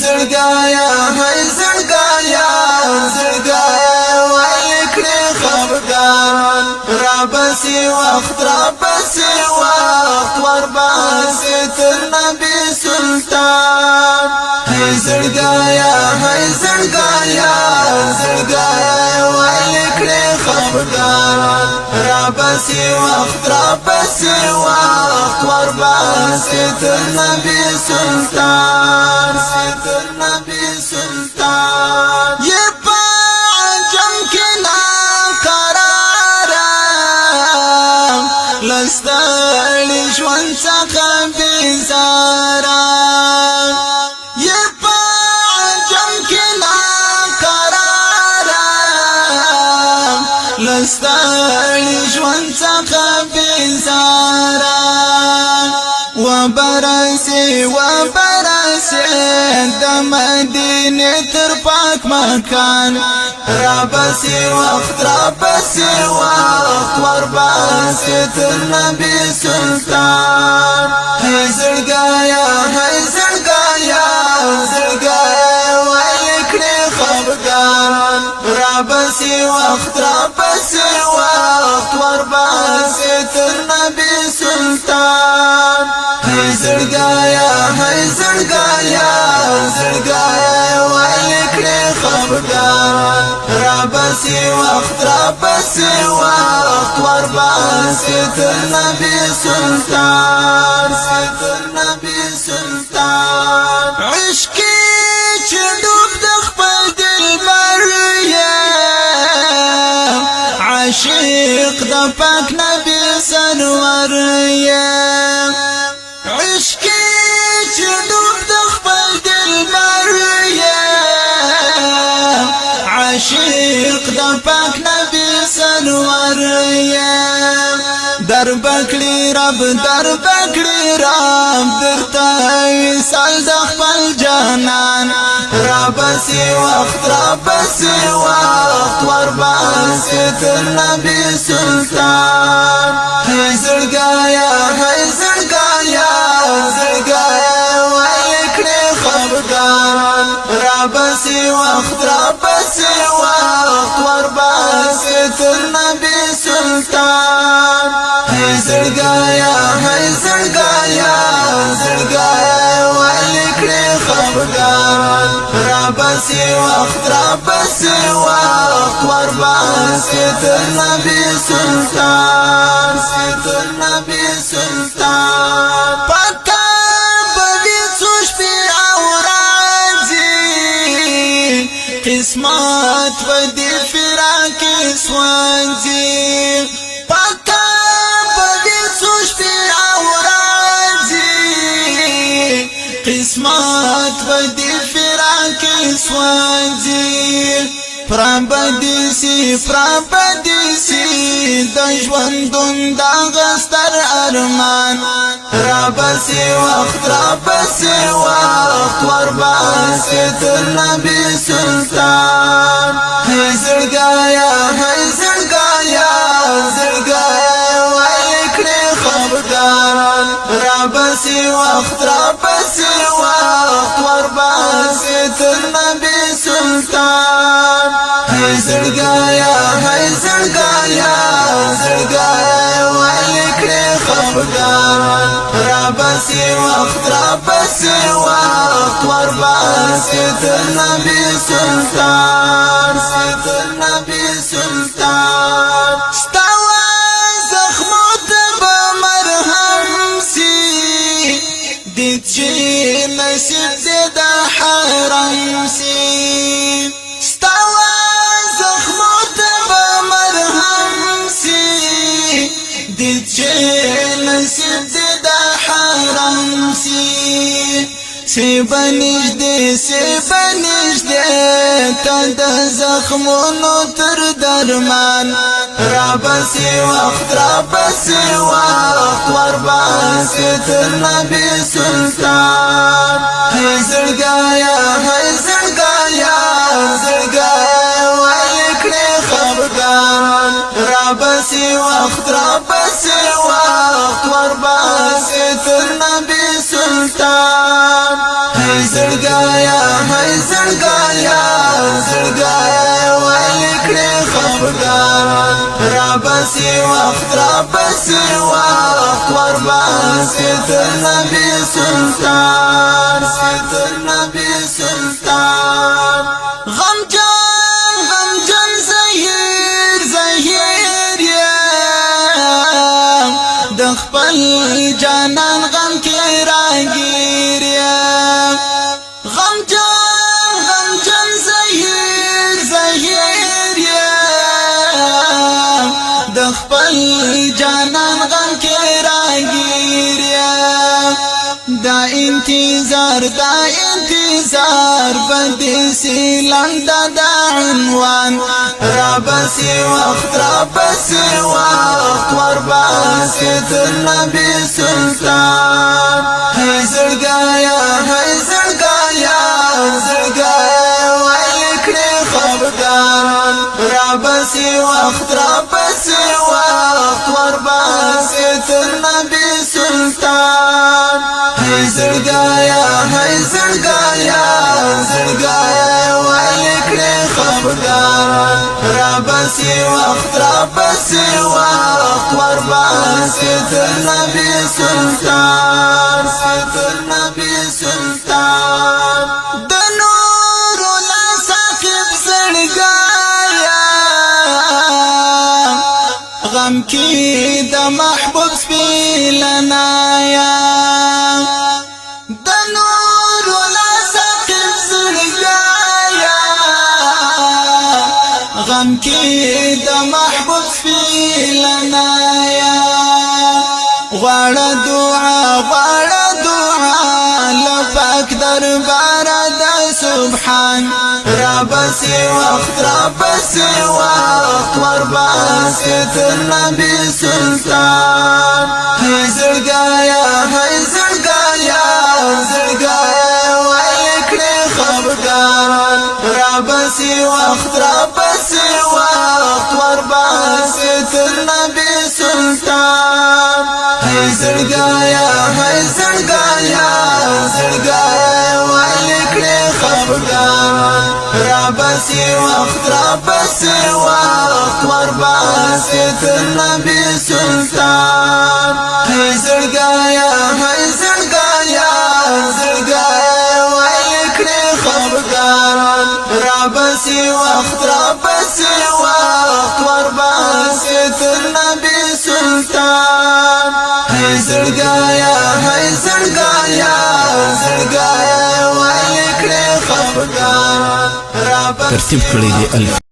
زړګایا هی زړګایا زړګایا ولیکړې خفګان رابسي وخت ورباسي تر نبی سلطان هی زړګایا زړګایا ولیکړې خفګان رابسي وخت ورباسي تر نبی سلطان یہ پاجم کی ناقرارا لستالی جوان څخه بیزارا یہ پاجم کی ناقرارا لستالی جوان څخه بیزارا وبرسي د مدینه تر پاک مکان رابسي وخت ورباسي تر نبی سلطان هی زړګایا ولیکړې خفګان رابسي وخت ورباسي تر نبی سلطان هی زړګایا ولیکړې خفګان رابسي وخت ورباسي تر نبی سلطان عشق چې ډوب د خپل دلبر یم عاشق د پاک نبی سرور یم عشق چې ډوب د خپل دلبر یم عاشق د پاک نبی سرور یم در بکړي رب درته وصال د خپل جانان رابسي وخت ورباسي تر نبی سلطان هی زړګایا ولیکړې خفګان رابسي وخت ورباسي تر نبی سلطان هی زړګایا ولیکړې خفګان رابسي وخت ورباسي تر نبی سلطان پکا بوي څوش په اورازي قسمت ودي فراق سوانځي پکا بوي څوش په اورازي قسمت ودي فراق سوانځي پرابدیسی د ژوندون دا غستر ارمان رابسي وخت ورباسي تر نبی سلطان هی زړګایا ولیکړې خفګان رابسي وخت ورباسي تر نبی سلطان هی زړګایا ولیکړې خفګان رابسي وخت ورباسي تر نبی سلطان ستاوا زخمو ته به مرهم سي دې چې نصیب دې د حرم سي ستاوا زخمو ته به مرهم سي دې چې نصیب دې د حرم سي سی بنجدے تد زخمونو تر درمان رابسي وخت ورباسي تر نبی سلطان هی زړګایا ولیکړې خفګان رابسي وخت ورباسي تر نبی سلطان هی زړګایا هی زړګایا زړګایا ولی کړې خفګان را بسی وخت ورباسي تر نبی سلطان تر نبی سلطان غمجن زهیر یم د خپل جانان غم کې راګیر یم غمجن زهیر یم د خپل جانان غم کې راګیر یم دا انتظار بدیسی لنده دا عنوان رابسی وقت ورباسی تر نبی سلطان هی زړګایا ولی کړې خفګان رابسی وقت ورباسی تر نبی سلطان هی زړګایا ولی کړې خفګان رابسی وقت ورباسی تر نبی سلطان د نورو لا ساقب زړګایا غم کی د محبوب سپیلنایا د نورو لا ساقب زړګایا غم کی د محبوب سپیلنایا غواړه دعا لپاک دربار د سبحان رابسی وقت ورباسی تر نبی سلطان هی زړګایا ولی کړې خفګان رابسی وقت ورباسی تر نبی سلطان هی زړګایا ولی کړې خفګان رابسی وقت ورباسی تر نبی سلطان هی زړګایا ولی کړې خفګان رابسی وقت ورباسی تر نبی سلطان هی زړګایا ولی کړې خفګان ترتیب کړی دی